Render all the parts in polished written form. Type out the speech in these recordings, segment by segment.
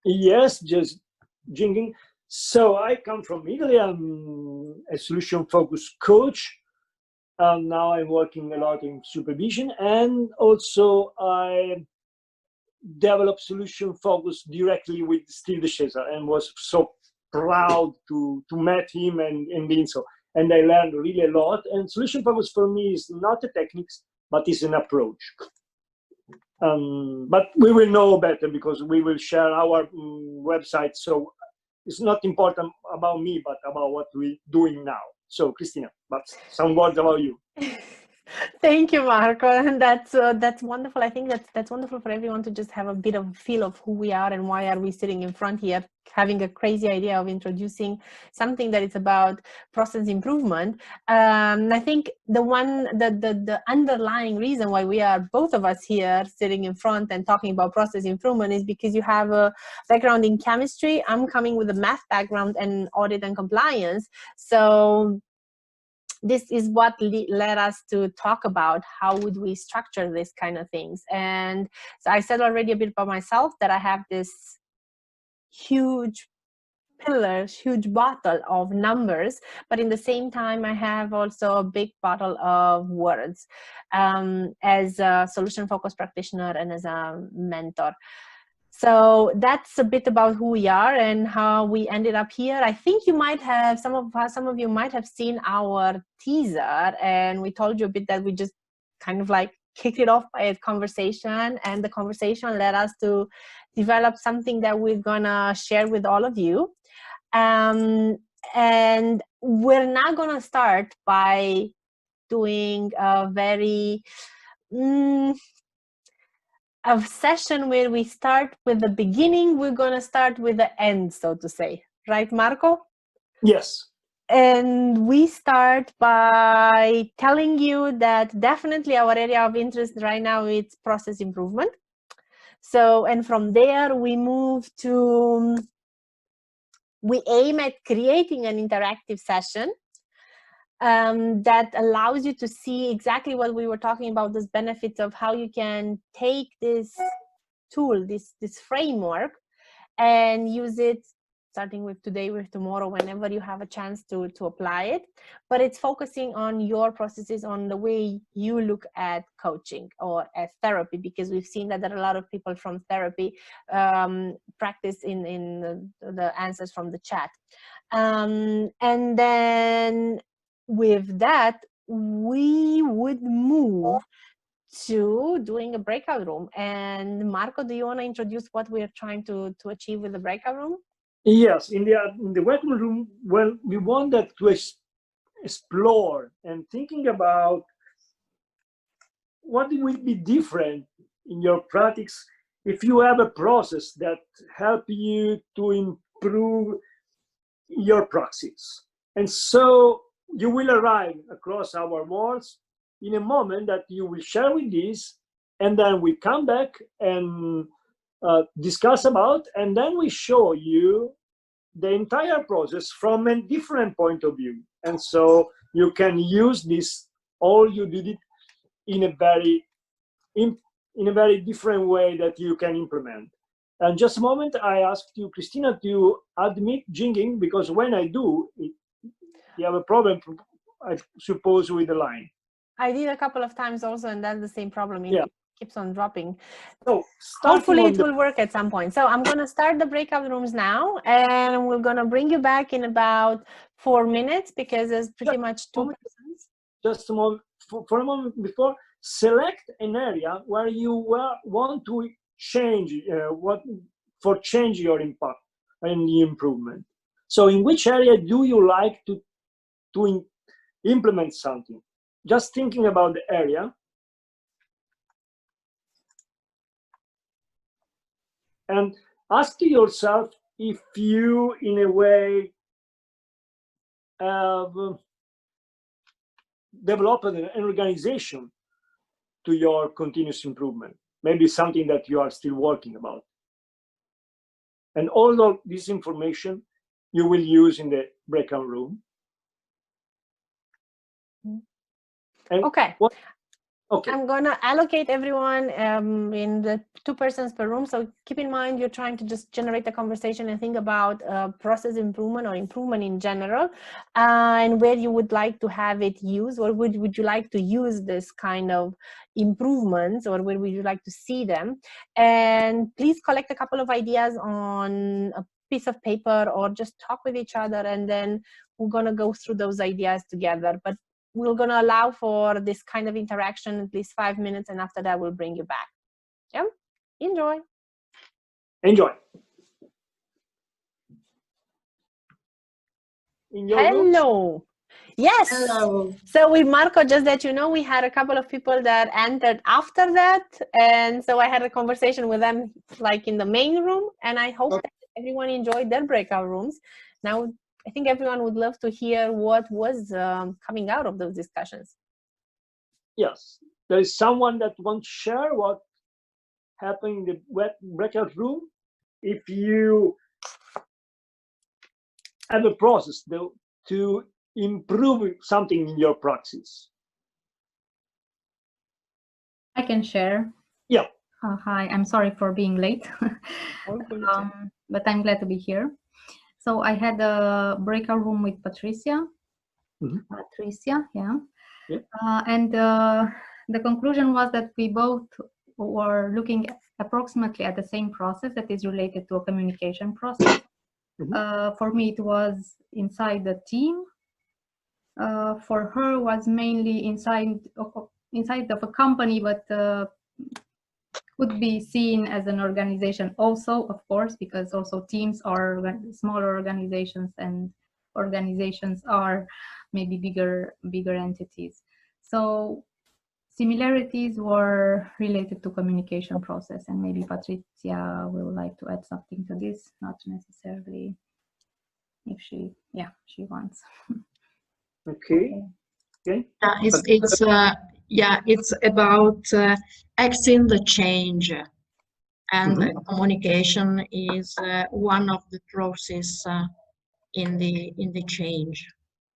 Yes, just jinging. So I come from Italy. I'm a solution-focused coach. Now I'm working a lot in supervision, and also I developed solution focus directly with Steve DeShazer, and was so proud to meet him and being so. And I learned really a lot. And solution focus for me is not a techniques, but is an approach. But we will know better because we will share our website. So it's not important about me, but about what we're doing now. So, Cristina, but some words about you. Thank you, Marco. And that's wonderful. I think that's wonderful for everyone to just have a bit of feel of who we are and why are we sitting in front here, having a crazy idea of introducing something that is about process improvement. I think the underlying reason why we are both of us here sitting in front and talking about process improvement is because you have a background in chemistry. I'm coming with a math background and audit and compliance. So this is what led us to talk about how would we structure this kind of things. And so I said already a bit about myself that I have this huge pillars, huge bottle of numbers, but in the same time I have also a big bottle of words as a solution focused practitioner and as a mentor. So that's a bit about who we are and how we ended up here. I think you might have, some of you might have seen our teaser, and we told you a bit that we just kind of like kicked it off by a conversation, and the conversation led us to develop something that we're gonna share with all of you. And we're now gonna start by doing a very a session where we start with the beginning, we're going to start with the end, so to say. Right, Marco? Yes. And we start by telling you that definitely our area of interest right now is process improvement. So, and from there we move to, we aim at creating an interactive session that allows you to see exactly what we were talking about, those benefits of how you can take this tool, this framework, and use it starting with today, with tomorrow, whenever you have a chance to apply it. But it's focusing on your processes, on the way you look at coaching or at therapy, because we've seen that there are a lot of people from therapy practice in the answers from the chat. And then with that, we would move to doing a breakout room. And Marco, do you want to introduce what we are trying to achieve with the breakout room? Yes, in the working room, well, we wanted to explore and thinking about what will be different in your practice if you have a process that help you to improve your praxis. And so you will arrive across our walls in a moment that you will share with this, and then we come back and discuss about, and then we show you the entire process from a different point of view. And so you can use this, all you did it in a very different way that you can implement. And just a moment, I asked you, Cristina, to admit jinging, because when I do, you have a problem, I suppose, with the line. I did a couple of times also, and that's the same problem. It keeps on dropping. So hopefully it will work at some point. So I'm going to start the breakout rooms now, and we're going to bring you back in about 4 minutes, because there's pretty much 2 persons. Just a moment, for a moment before, select an area where you want to change, change your impact and the improvement. So in which area do you like to implement something? Just thinking about the area. And ask yourself if you, in a way, have developed an organization to your continuous improvement. Maybe something that you are still working about. And all of this information you will use in the breakout room. And okay. Okay. I'm going to allocate everyone in the 2 persons per room. So keep in mind, you're trying to just generate a conversation and think about process improvement or improvement in general, and where you would like to have it used, or would you like to use this kind of improvements, or where would you like to see them? And please collect a couple of ideas on a piece of paper, or just talk with each other, and then we're going to go through those ideas together. But we're going to allow for this kind of interaction at least 5 minutes, and after that we'll bring you back. Yeah, enjoy. Enjoy. In your Hello. Rooms? Yes. Hello. So with Marco, just that you know, we had a couple of people that entered after that, and so I had a conversation with them like in the main room, and I hope that everyone enjoyed their breakout rooms. Now I think everyone would love to hear what was coming out of those discussions. Yes. There is someone that wants to share what happened in the breakout room. If you have a process to improve something in your praxis. I can share. Yeah. Hi, I'm sorry for being late, but I'm glad to be here. So I had a breakout room with Patricia. Patricia, yeah. And the conclusion was that we both were looking approximately at the same process that is related to a communication process. For me, it was inside the team. For her, was mainly inside of a company, but could be seen as an organization also, of course, because also teams are smaller organizations, and organizations are maybe bigger entities. So similarities were related to communication process, and maybe Patricia will like to add something to this, not necessarily if she wants. Okay. Okay. It's about acting the change, and communication is one of the process in the change.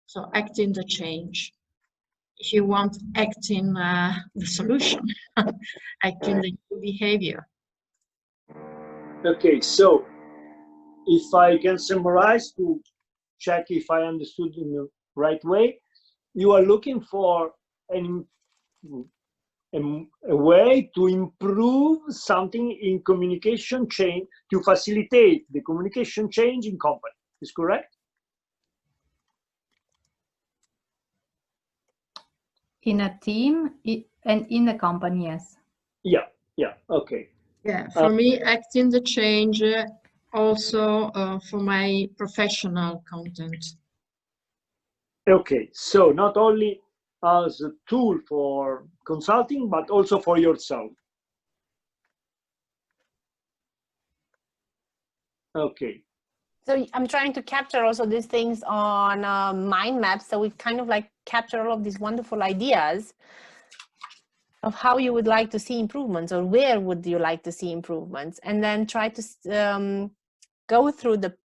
So acting the change. If you want acting the solution, acting the new behavior. Okay, so if I can summarize to check if I understood in the right way, you are looking for a way to improve something in communication chain, to facilitate the communication change in company. Is correct? In a team and in a company, yes. Yeah, okay. Yeah, for me, acting the change also for my professional content. Okay, so not only as a tool for consulting, but also for yourself. Okay. So I'm trying to capture also these things on mind maps, so we kind of like capture all of these wonderful ideas of how you would like to see improvements, or where would you like to see improvements, and then try to go through the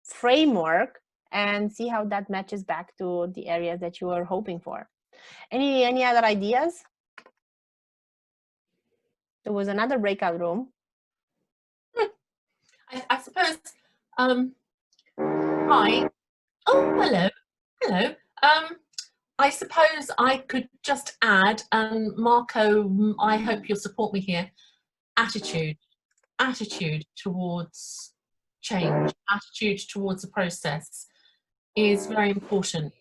framework and see how that matches back to the areas that you are hoping for. Any other ideas? There was another breakout room. I suppose. Hi. Oh, hello. I suppose I could just add, and Marco, I hope you'll support me here. Attitude towards change, attitude towards the process is very important,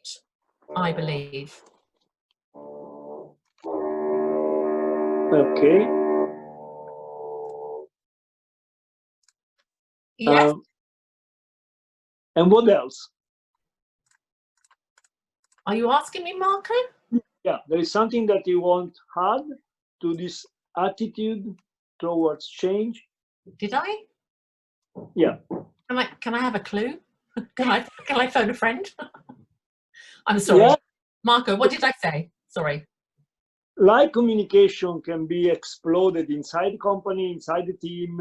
I believe. Okay. Yes. And what else? Are you asking me, Marco? Yeah, there is something that you want to add to this attitude towards change. Did I? Yeah. Can I have a clue? Can I phone a friend? I'm sorry. Yeah. Marco, what did I say? Sorry. Like communication can be exploded inside the company, inside the team,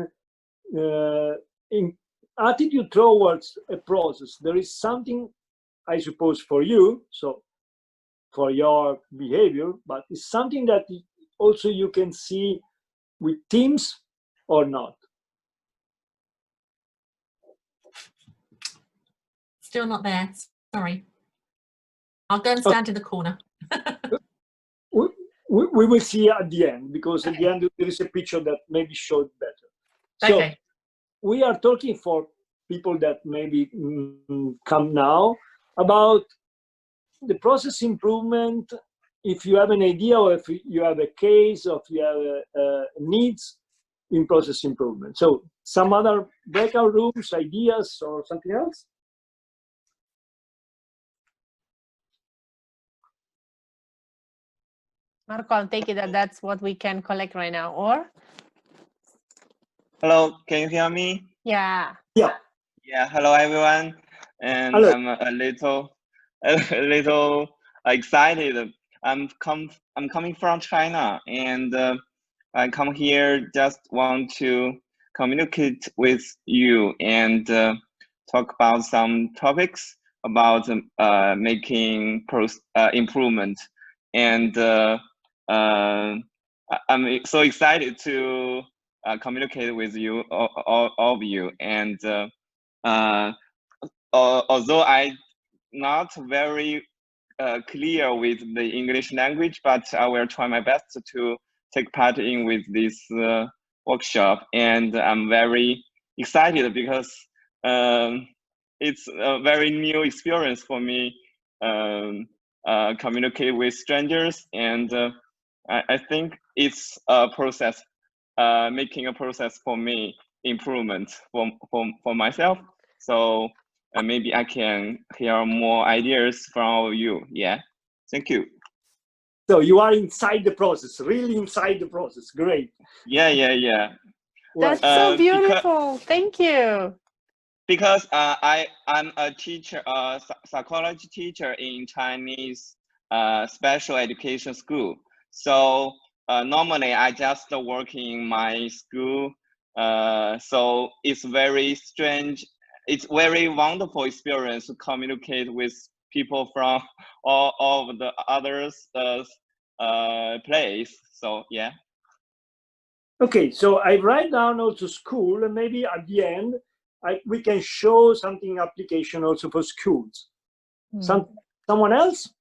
in attitude towards a process. There is something, I suppose, for you, so for your behavior, but it's something that also you can see with Teams or not? Still not there. Sorry. I'll go and stand in the corner. We will see at the end, because at the end there is a picture that maybe showed better. So Okay. we are talking for people that maybe come now about the process improvement. If you have an idea, or if you have a case, or if you have needs in process improvement. So some other breakout rooms, ideas, or something else? Marco, I'll take it that that's what we can collect right now, or? Hello, can you hear me? Yeah. Yeah. Yeah, hello everyone. And Hello. I'm a little excited. I'm coming from China, and I come here just want to communicate with you and talk about some topics about making improvement. And I'm so excited to communicate with you, all of you. And although I'm not very clear with the English language, but I will try my best to take part in with this workshop. And I'm very excited because it's a very new experience for me, communicate with strangers. And I think it's a process, making a process for me, improvement for myself. So maybe I can hear more ideas from you. Yeah, thank you. So you are inside the process, really inside the process. Great. Yeah. That's so beautiful. Thank you. Because I'm a teacher, psychology teacher in Chinese special education school. So normally I just work in my school. So it's very strange. It's very wonderful experience to communicate with people from all of the others place. So yeah. Okay, so I write down also school, and maybe at the end we can show something application also for schools. Someone else?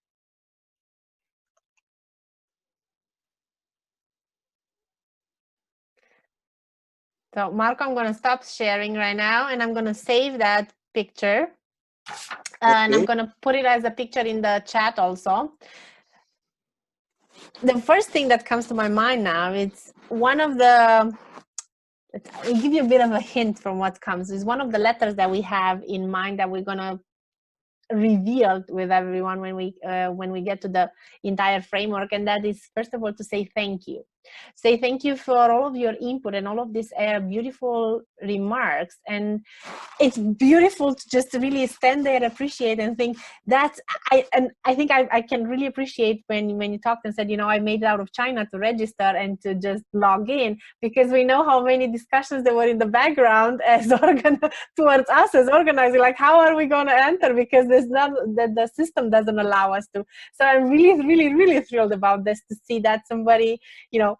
So Marco, I'm going to stop sharing right now, and I'm going to save that picture. And I'm going to put it as a picture in the chat also. The first thing that comes to my mind now, it's one of the, I'll give you a bit of a hint from what comes. It's one of the letters that we have in mind that we're going to reveal with everyone when we get to the entire framework. And that is, first of all, to say thank you. Say thank you for all of your input and all of these beautiful remarks. And it's beautiful to just really stand there, appreciate, and think that's, I think I can really appreciate when you talked and said, you know, I made it out of China to register and to just log in, because we know how many discussions there were in the background as towards us as organizing, like, how are we going to enter, because there's not, the system doesn't allow us to. So I'm really thrilled about this, to see that somebody, you know,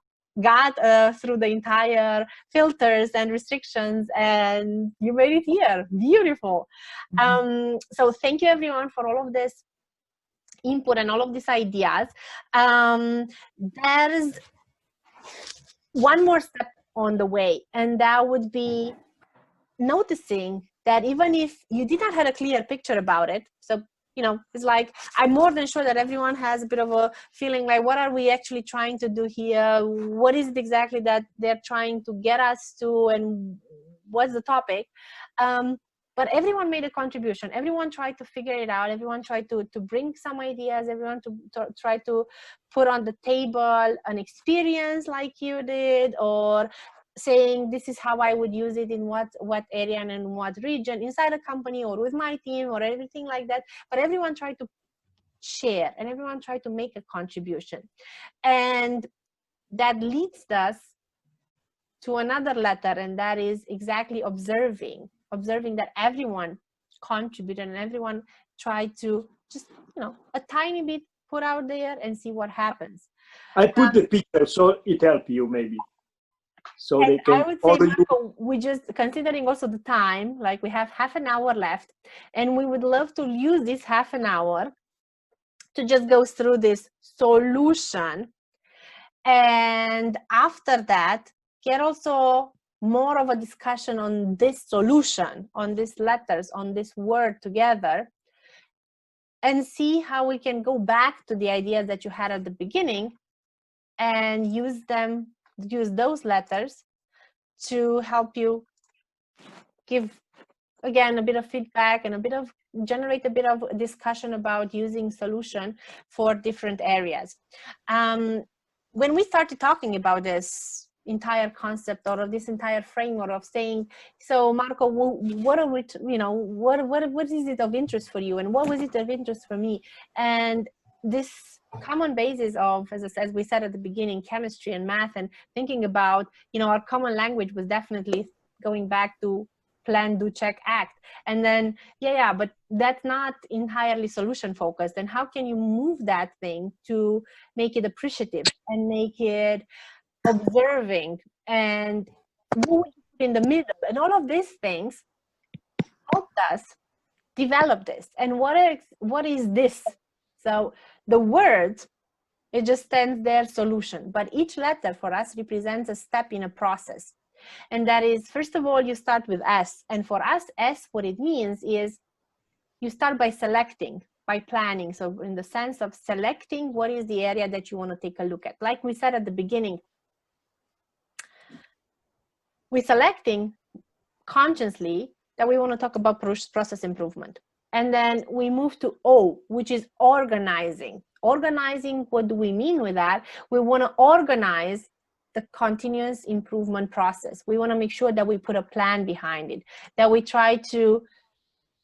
got through the entire filters and restrictions, and you made it here. Beautiful. So thank you everyone for all of this input and all of these ideas. There's one more step on the way, and that would be noticing that even if you did not have a clear picture about it, so you know, it's like, I'm more than sure that everyone has a bit of a feeling like, what are we actually trying to do here? What is it exactly that they're trying to get us to, and what's the topic? But everyone made a contribution. Everyone tried to figure it out. Everyone tried to bring some ideas. Everyone to try to put on the table an experience like you did, or saying, this is how I would use it in what area and in what region, inside a company or with my team or everything like that. But everyone tried to share, and everyone tried to make a contribution. And that leads us to another letter, and that is exactly observing that everyone contributed and everyone tried to just, you know, a tiny bit put out there and see what happens. I put the picture so it helps you maybe. So they can I would say, follow you. Marco, we just, considering also the time, like we have half an hour left, and we would love to use this half an hour to just go through this solution. And after that, get also more of a discussion on this solution, on these letters, on this word together, and see how we can go back to the ideas that you had at the beginning and use those letters to help you give, again, a bit of feedback and generate a bit of discussion about using solution for different areas. When we started talking about this entire concept or this entire framework of saying, so Marco, what are we, what is it of interest for you, and what was it of interest for me? And this common basis of, as we said at the beginning, chemistry and math, and thinking about, our common language was definitely going back to plan, do, check, act. And then, but that's not entirely solution focused. And how can you move that thing to make it appreciative and make it observing and move in the middle? And all of these things helped us develop this. And what is this? So the word, it just stands there, solution. But each letter for us represents a step in a process. And that is, first of all, you start with S. And for us, S, what it means is you start by selecting, by planning. So in the sense of selecting what is the area that you want to take a look at. Like we said at the beginning, we're selecting consciously that we want to talk about process improvement. And then we move to O, which is organizing. Organizing, what do we mean with that? We want to organize the continuous improvement process. We want to make sure that we put a plan behind it, that we try to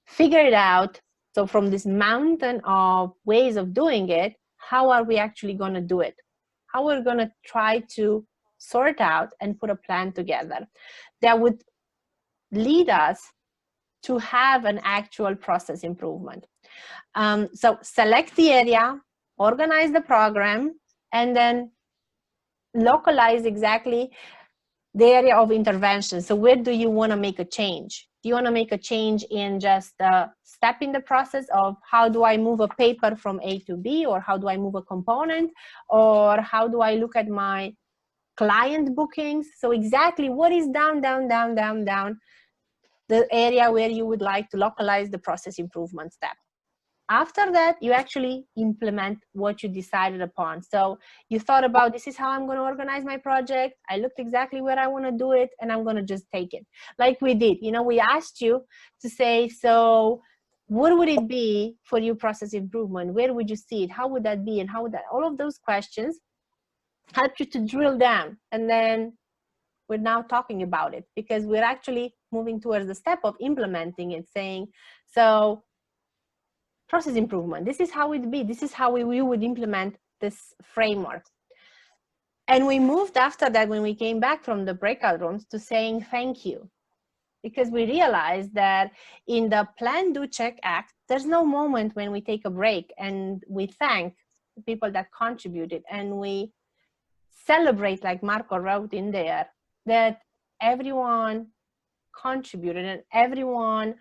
figure it out. So from this mountain of ways of doing it, how are we actually going to do it? How we're going to try to sort out and put a plan together that would lead us to have an actual process improvement. So select the area, organize the program, and then localize exactly the area of intervention. So where do you want to make a change? Do you want to make a change in just a step in the process of how do I move a paper from A to B, or how do I move a component, or how do I look at my client bookings? So exactly what is down, the area where you would like to localize the process improvement step. After that, you actually implement what you decided upon. So you thought about, this is how I'm going to organize my project. I looked exactly where I want to do it, and I'm going to just take it. Like we did, we asked you to say, so what would it be for you process improvement? Where would you see it? How would that be? And how would that, all of those questions help you to drill down. And then we're now talking about it, because we're actually moving towards the step of implementing it, saying, so process improvement, this is how it'd be, this is how we would implement this framework. And we moved after that, when we came back from the breakout rooms, to saying thank you, because we realized that in the plan, do, check, act, there's no moment when we take a break and we thank the people that contributed, and we celebrate, like Marco wrote in there, that everyone contributed and everyone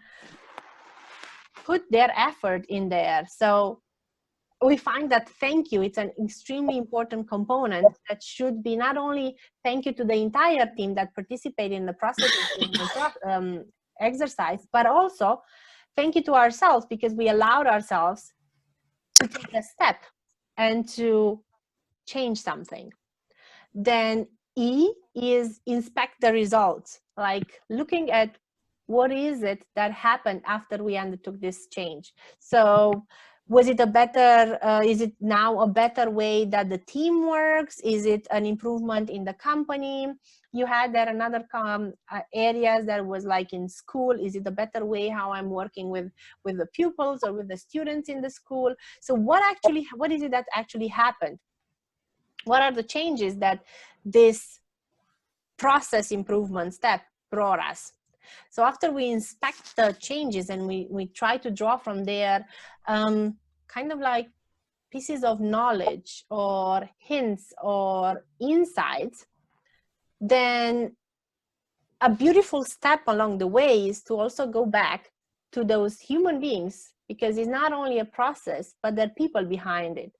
put their effort in there. So we find that thank you, it's an extremely important component that should be not only thank you to the entire team that participated in the process exercise, but also thank you to ourselves, because we allowed ourselves to take a step and to change something. Then E is inspect the results, like looking at what is it that happened after we undertook this change. So was it a better, is it now a better way that the team works? Is it an improvement in the company? You had there another areas that was like in school. Is it a better way how I'm working with the pupils or with the students in the school? So what is it that actually happened? What are the changes that this process improvement step brought us? So after we inspect the changes and we try to draw from there, kind of like pieces of knowledge or hints or insights, then a beautiful step along the way is to also go back to those human beings, because it's not only a process, but there are people behind it.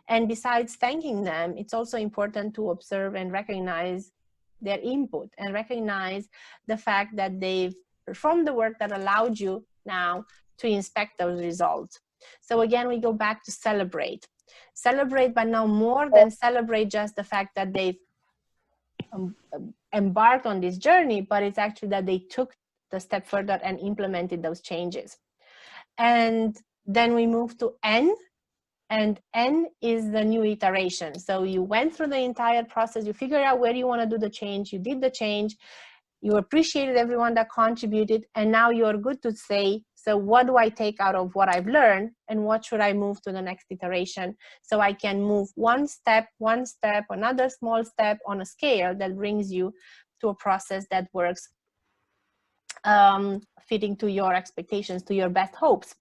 And besides thanking them, it's also important to observe and recognize their input and recognize the fact that they've performed the work that allowed you now to inspect those results. So again, we go back to celebrate. Celebrate, but now more than celebrate just the fact that they've embarked on this journey, but it's actually that they took the step further and implemented those changes. And then we move to N, and N is the new iteration. So you went through the entire process, you figured out where you want to do the change, you did the change, you appreciated everyone that contributed, and now you're good to say, so what do I take out of what I've learned, and what should I move to the next iteration, so I can move one step, another small step on a scale that brings you to a process that works fitting to your expectations, to your best hopes.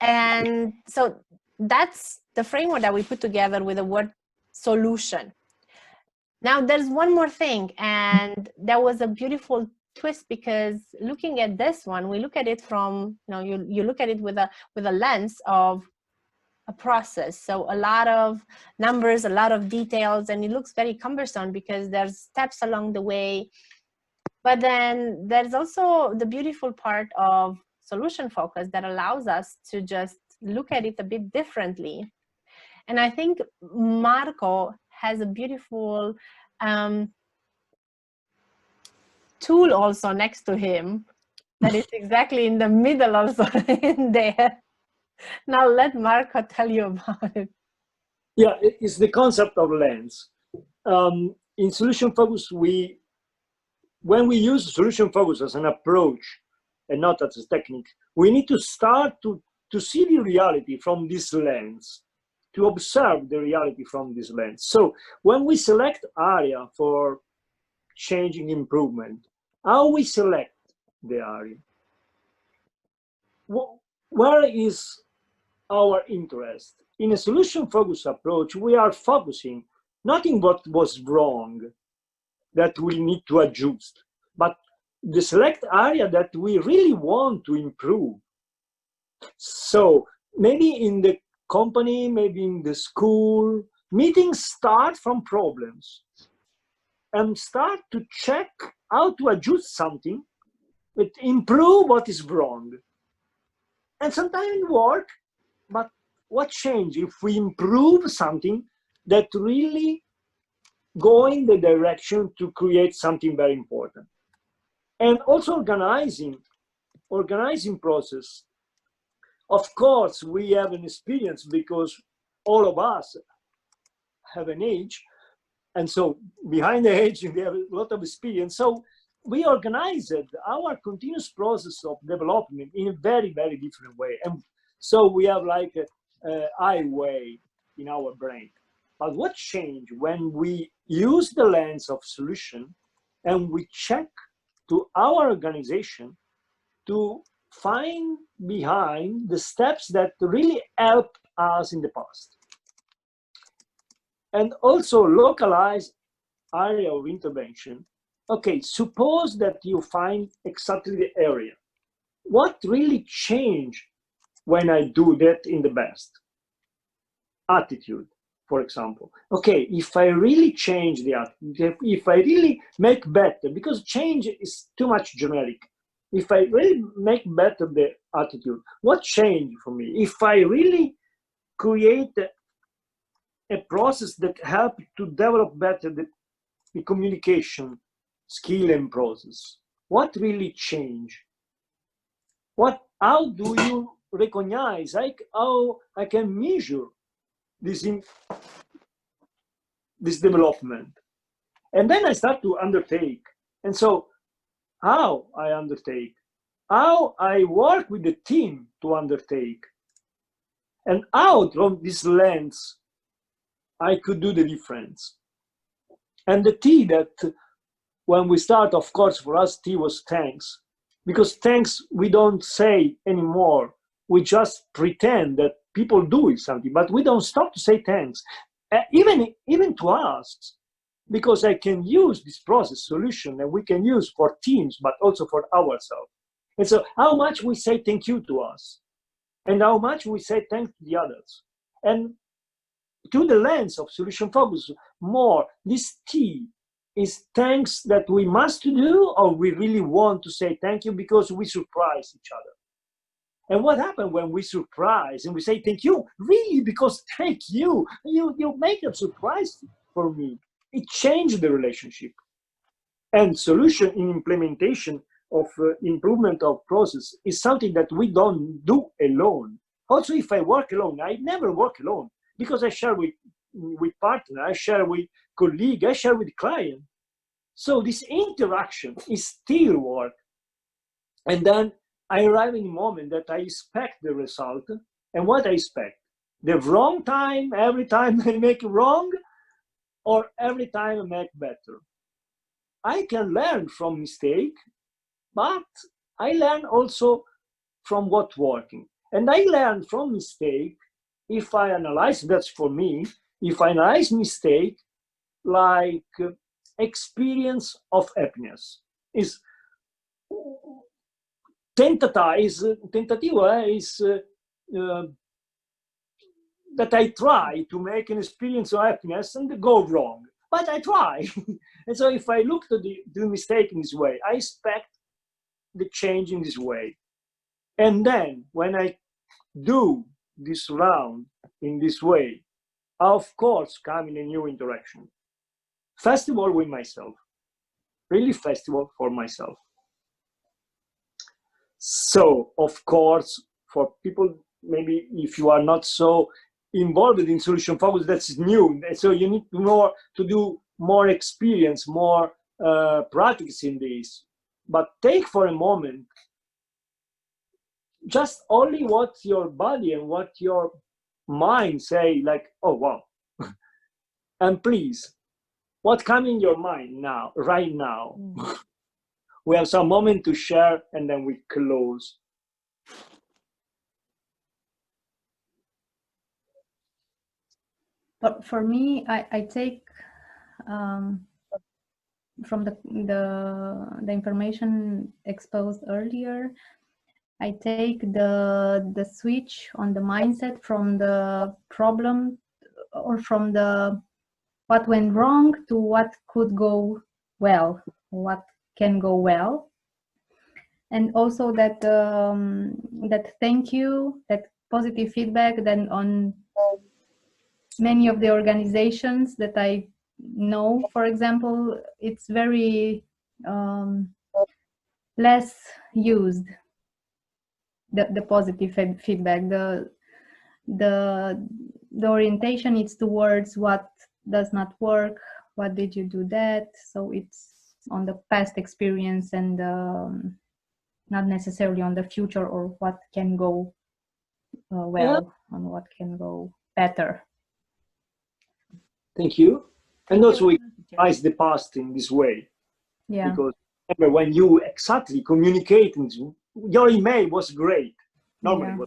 And so that's the framework that we put together with the word solution. Now there's one more thing, and that was a beautiful twist, because looking at this one, we look at it from, you look at it with a lens of a process. So a lot of numbers, a lot of details, and it looks very cumbersome because there's steps along the way. But then there's also the beautiful part of solution focus that allows us to just look at it a bit differently. And I think Marco has a beautiful tool also next to him that is exactly in the middle also in there. Now let Marco tell you about it. Yeah, it's the concept of lens. In solution focus, when we use solution focus as an approach and not as a technique, we need to start to see the reality from this lens, to observe the reality from this lens. So when we select area for changing improvement, how we select the area? Where is our interest? In a solution focused approach, we are focusing not in what was wrong that we need to adjust, but the select area that we really want to improve. So maybe in the company, maybe in the school, meetings start from problems and start to check how to adjust something, but improve what is wrong. And sometimes it works, but what change if we improve something that really go in the direction to create something very important? And also organizing process. Of course, we have an experience because all of us have an age. And so behind the age, we have a lot of experience. So we organized our continuous process of development in a very, very different way. And so we have like a highway in our brain. But what changed when we use the lens of solution and we check to our organization to find behind the steps that really helped us in the past? And also localize area of intervention. Okay, suppose that you find exactly the area. What really changed when I do that in the best? Attitude, for example. Okay, if I really change the attitude, if I really make better, because change is too much generic. If I really make better the attitude, what changed for me? If I really create a process that helps to develop better the communication skill and process, what really changed? How do you recognize, how I can measure this development? And then I start to undertake. And so how I undertake, how I work with the team to undertake, and how from this lens I could do the difference. And the T that when we start, of course, for us, T was thanks. Because thanks, we don't say anymore. We just pretend that people doing something, but we don't stop to say thanks. Even to us, because I can use this process solution and we can use for teams, but also for ourselves. And so how much we say thank you to us and how much we say thanks to the others. And through the lens of solution focus, more this T is thanks that we must do, or we really want to say thank you because we surprise each other. And what happens when we surprise and we say thank you? Really, because thank you. You make a surprise for me. It changed the relationship. And solution in implementation of improvement of process is something that we don't do alone. Also, if I work alone, I never work alone because I share with partner, I share with colleague, I share with client. So this interaction is still work. And then I arrive in a moment that I expect the result. And what I expect? The wrong time, every time I make wrong, or every time I make better. I can learn from mistake, but I learn also from what's working. And I learn from mistake if I analyze, that's for me, if I analyze mistake like experience of happiness. Is tentativa is that I try to make an experience of happiness and go wrong, but I try. And so if I look to the mistake in this way, I expect the change in this way. And then when I do this round in this way, I of course come in a new interaction. Festival with myself, really festival for myself. So of course, for people, maybe if you are not so involved in solution focus, that's new. So you need to do more experience, more practice in this. But take for a moment just only what your body and what your mind say, like, oh wow. And please, what comes in your mind now, right now? We have some moment to share and then we close. But for me, I take from the information exposed earlier, I take the switch on the mindset from the problem or from the what went wrong to what could go well, what can go well. And also that that thank you, that positive feedback, then on many of the organizations that I know, for example, it's very less used, the positive feedback. The orientation is towards what does not work, what did you do that, so it's on the past experience and not necessarily on the future or what can go well, on what can go better. Thank you. And also we analyze the past in this way. Yeah. Because remember, when you exactly communicate, your email was great. Normally,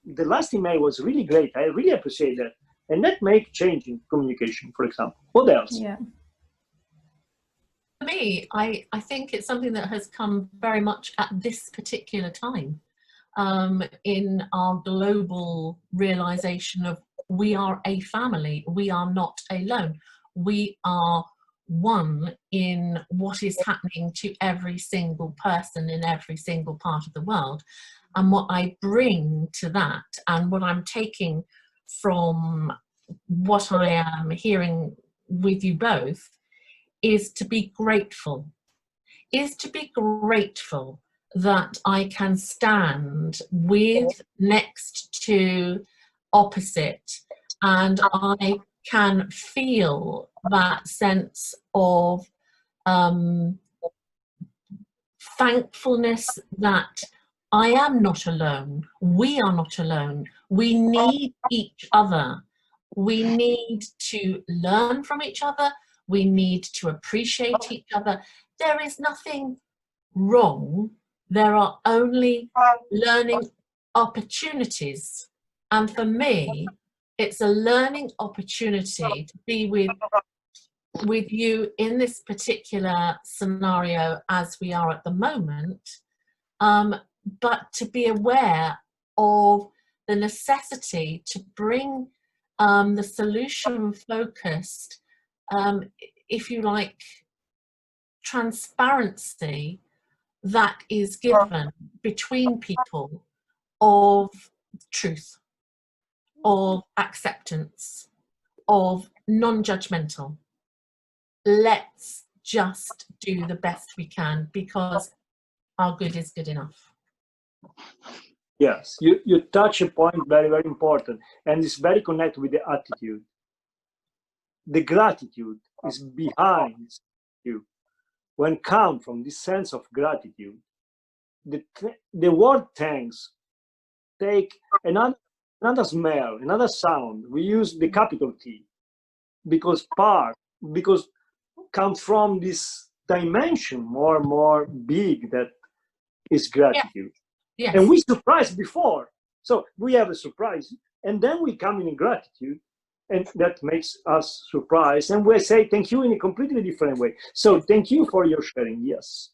the last email was really great. I really appreciate that. And that make change in communication, for example. What else? Yeah. For me, I think it's something that has come very much at this particular time in our global realization of we are a family, we are not alone. We are one in what is happening to every single person in every single part of the world. And what I bring to that, and what I'm taking from what I am hearing with you both, is to be grateful. Is to be grateful that I can stand with, next to, opposite, and I can feel that sense of thankfulness that I am not alone. We are not alone. We need each other. We need to learn from each other. We need to appreciate each other. There is nothing wrong. There are only learning opportunities And for me, it's a learning opportunity to be with you in this particular scenario as we are at the moment, but to be aware of the necessity to bring the solution focused, if you like, transparency that is given between people of truth, of acceptance, of non-judgmental. Let's just do the best we can because our good is good enough. Yes, you touch a point very, very important, and it's very connected with the attitude. The gratitude is behind you. When come from this sense of gratitude, the word thanks take another smell, another sound. We use the capital T because come from this dimension more big that is gratitude. Yes. And we surprised before, so we have a surprise, and then we come in gratitude, and that makes us surprised, and we say thank you in a completely different way. So thank you for your sharing. Yes.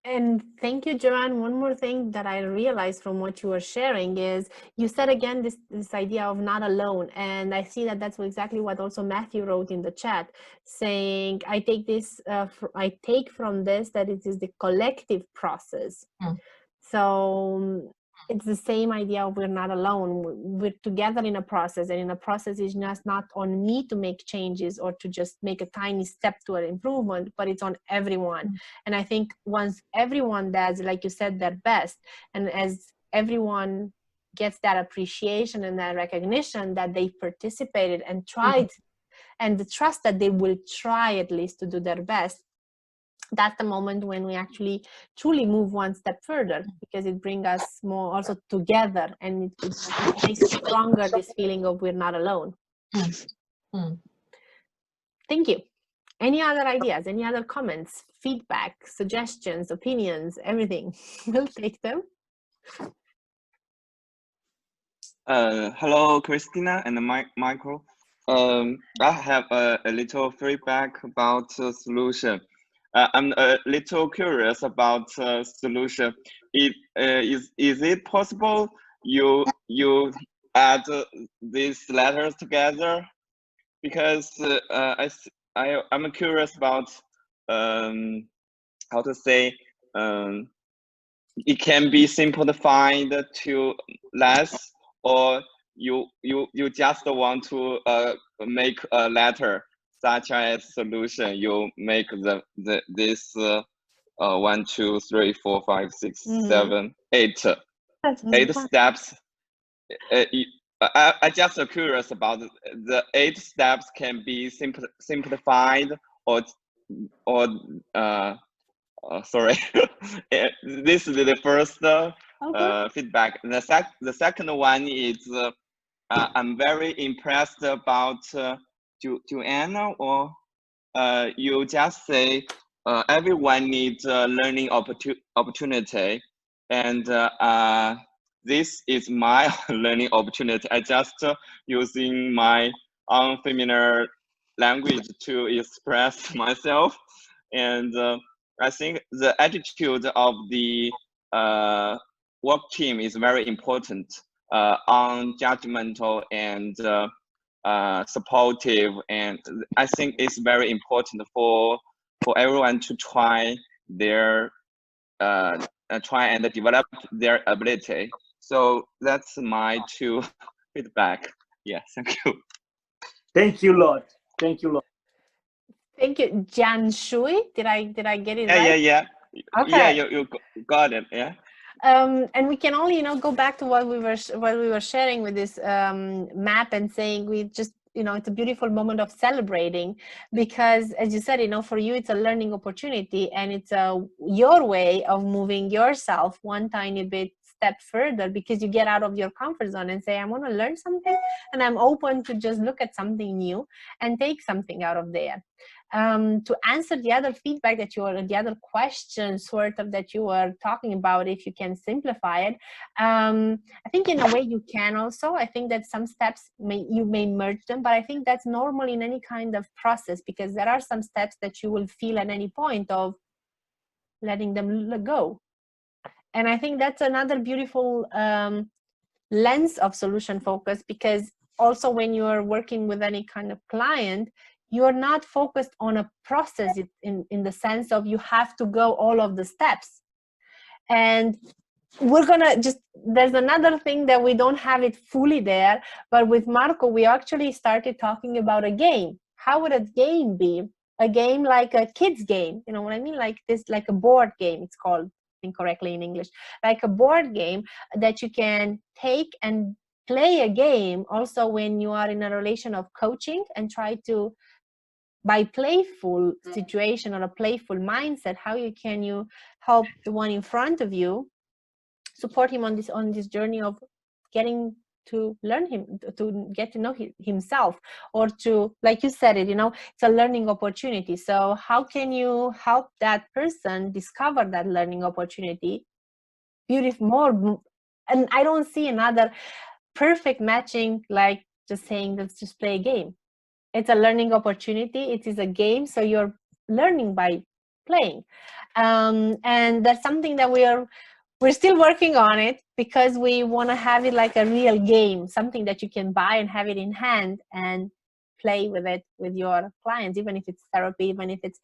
And thank you, Joanne. One more thing that I realized from what you were sharing is you said again this idea of not alone, and I see that that's exactly what also Matthew wrote in the chat, saying I take this I take from this that it is the collective process. So it's the same idea of we're not alone. We're together in a process, and in a process is just not on me to make changes or to just make a tiny step to an improvement, but it's on everyone. And I think once everyone does, like you said, their best, and as everyone gets that appreciation and that recognition that they participated and tried, and the trust that they will try at least to do their best, that's the moment when we actually truly move one step further, because it brings us more also together, and it makes stronger this feeling of we're not alone. Thank you. Any other ideas, any other comments, feedback, suggestions, opinions, everything? We'll take them. Hello, Cristina and Michael. I have a little feedback about solution. I'm a little curious about solution. Is it possible you add these letters together? Because I'm curious about how to say it can be simplified to less, or you just want to make a letter such as solution. You make this 1, 2, 3, 4, 5, 6, 7, 8 steps. I just curious about the 8 steps can be simplified, or sorry. This is the first feedback. The second one is I'm very impressed about Joanna, or you just say everyone needs a learning opportunity, and this is my learning opportunity. I just using my unfamiliar language to express myself, and I think the attitude of the work team is very important, unjudgmental and supportive, and I think it's very important for everyone to try their try and develop their ability. So that's my 2 feedback. Yeah, thank you. Thank you, Lord. Thank you, Lord. Thank you, Jan Shui. Did I get it right? Yeah. Okay. Yeah, you got it. Yeah. And we can only, go back to what we were sharing with this map, and saying we just, it's a beautiful moment of celebrating, because as you said, for you it's a learning opportunity, and it's your way of moving yourself one tiny bit step further, because you get out of your comfort zone and say, I want to learn something, and I'm open to just look at something new and take something out of there. To answer the other feedback that the other question sort of that you were talking about, if you can simplify it, I think in a way you can also. I think that some steps you may merge them, but I think that's normal in any kind of process, because there are some steps that you will feel at any point of letting them go. And I think that's another beautiful lens of solution focus, because also when you're working with any kind of client, you're not focused on a process in the sense of you have to go all of the steps. And we're gonna there's another thing that we don't have it fully there, but with Marco, we actually started talking about a game. How would a game be? A game like a kid's game, you know what I mean? Like this, like a board game, it's called incorrectly in English, like a board game that you can take and play a game also when you are in a relation of coaching, and try to, by playful situation or a playful mindset, how can you help the one in front of you, support him on this journey of getting to learn to get to know himself, or to, like you said it, it's a learning opportunity. So how can you help that person discover that learning opportunity? Beautiful, more, and I don't see another perfect matching like just saying, let's just play a game. It's a learning opportunity. It is a game, so you're learning by playing, and that's something that we're still working on it, because we want to have it like a real game, something that you can buy and have it in hand and play with it with your clients, even if it's therapy, even if it's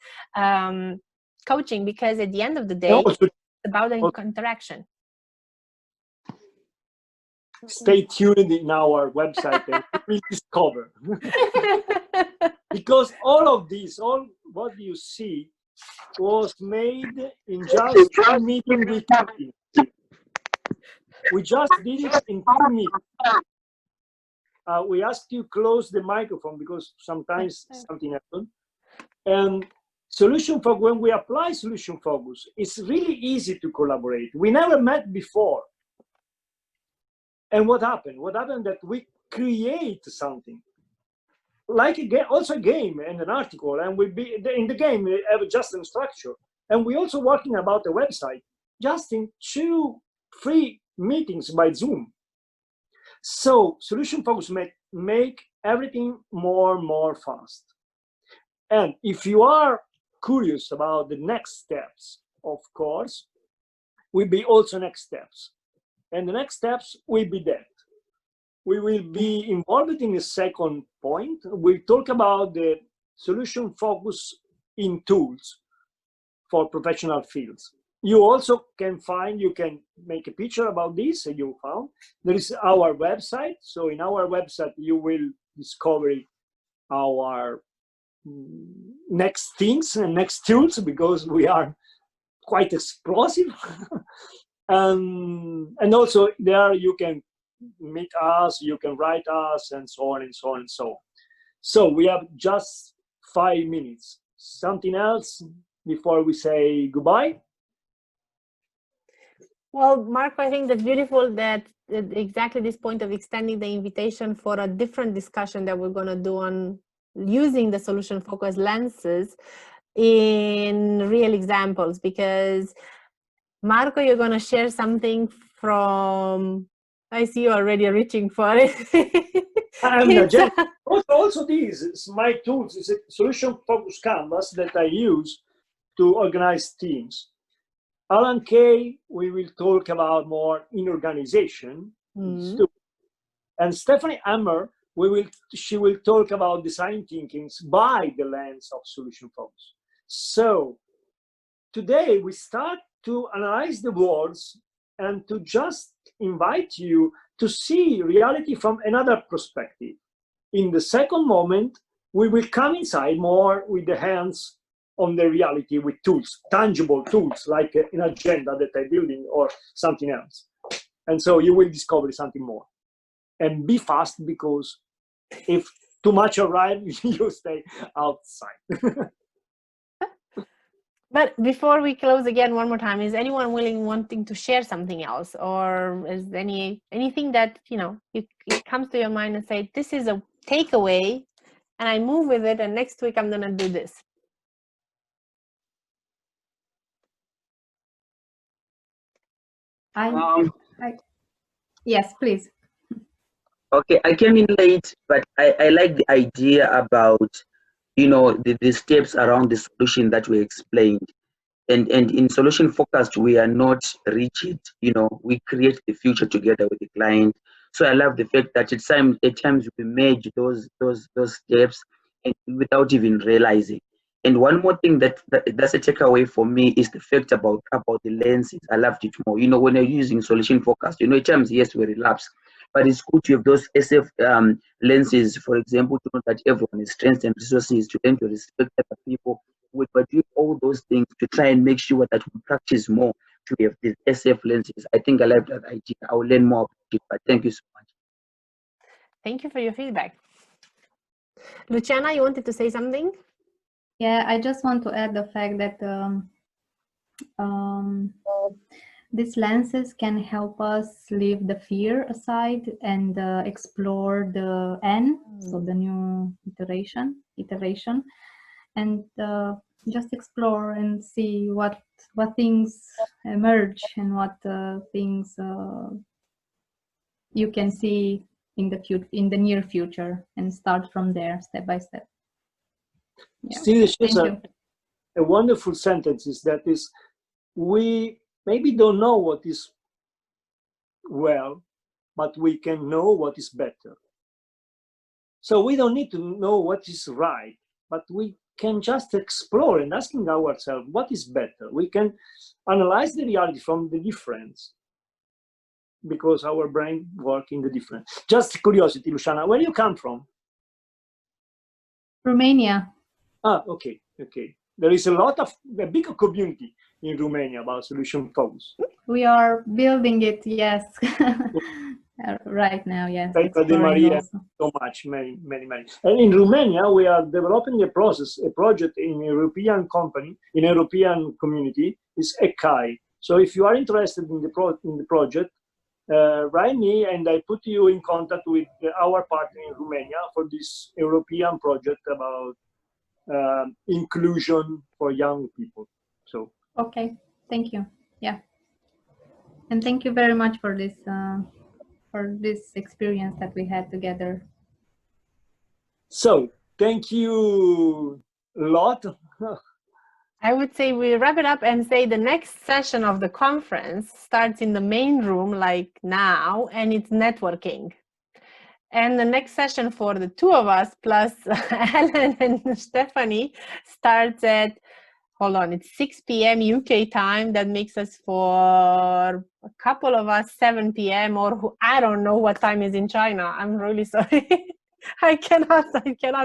coaching, because at the end of the day, it's about an interaction. Stay tuned in our website and you will discover. Because all of this, all what you see, was made in just 2 meetings with Cristina. We just did it in 2 meetings. We asked you to close the microphone because sometimes something happens. And solution focus, when we apply solution focus, it's really easy to collaborate. We never met before. And what happened? What happened that we create something. Like a game, also a game and an article, and in the game we have just a structure. And we're also working about a website, just in 2 free meetings by Zoom. So solution focus make everything more fast. And if you are curious about the next steps, of course, will be also next steps. And the next steps will be that. We will be involved in the second point. We'll talk about the solution focus in tools for professional fields. You also can you can make a picture about this, you found. There is our website. So in our website, you will discover our next things and next tools, because we are quite explosive. And also there you can meet us, you can write us, and so on and so on and so on. So we have just 5 minutes. Something else before we say goodbye? Well, Marco, I think that's beautiful that exactly this point of extending the invitation for a different discussion that we're going to do on using the solution focus lenses in real examples, because Marco, you're going to share something from, I see you already reaching for it. Also this is my tools. It's a solution focus canvas that I use to organize teams. Alan Kay, we will talk about more in organization. And Stephanie Hammer, she will talk about design thinkings by the lens of solution focus. So today we start to analyze the words and to just invite you to see reality from another perspective. In the second moment, we will come inside more with the hands on the reality, with tools, tangible tools, like an agenda that I'm building or something else. And so you will discover something more. And be fast, because if too much arrives, you stay outside. But before we close again one more time, is anyone wanting to share something else, or is anything that it comes to your mind and say, this is a takeaway and I move with it, and next week I'm gonna do this? Yes, please. Okay, I came in late, but I like the idea about the steps around the solution that we explained. And in solution focused, we are not rigid. We create the future together with the client. So I love the fact that at times we merge those steps and without even realizing. And one more thing that's a takeaway for me is the fact about the lenses. I loved it more. When you're using solution focused, at times, yes, we relapse, but it's good to have those SF lenses, for example, to know that everyone has strengths and resources, to learn to respect other people. But do all those things to try and make sure that we practice more to have these SF lenses. I think I like that idea. I will learn more about it, but thank you so much. Thank you for your feedback. Luciana, you wanted to say something? Yeah, I just want to add the fact that these lenses can help us leave the fear aside and explore the N, so the new iteration, and just explore and see what things emerge and what things you can see in the near future, and start from there step by step. Yeah. Still, Thank you. A wonderful sentence is that we maybe don't know what is well, but we can know what is better. So we don't need to know what is right, but we can just explore and asking ourselves what is better. We can analyze the reality from the difference, because our brain works in the difference. Just curiosity, Luciana, where you come from? Romania. Ah, okay. There is a big community in Romania about solution focus. We are building it, yes. Right now, yes. Maria, so much, many. And in Romania, we are developing a project in European community, is ECAI. So if you are interested in the project, write me and I put you in contact with our partner in Romania for this European project about inclusion for young people. So okay, thank you. Yeah, and thank you very much for this experience that we had together. So thank you a lot. I would say we wrap it up and say the next session of the conference starts in the main room like now, and it's networking. And the next session for the two of us plus Ellen and Stephanie starts at, hold on, it's 6 p.m. UK time. That makes us, for a couple of us, 7 p.m. or I don't know what time is in China. I'm really sorry. I cannot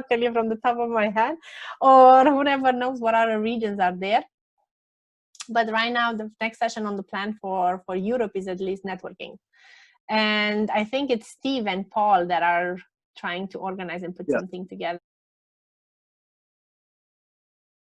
tell you from the top of my head, or whoever knows what other regions are there. But right now, the next session on the plan for Europe is at least networking. And I think it's Steve and Paul that are trying to organize and put something together.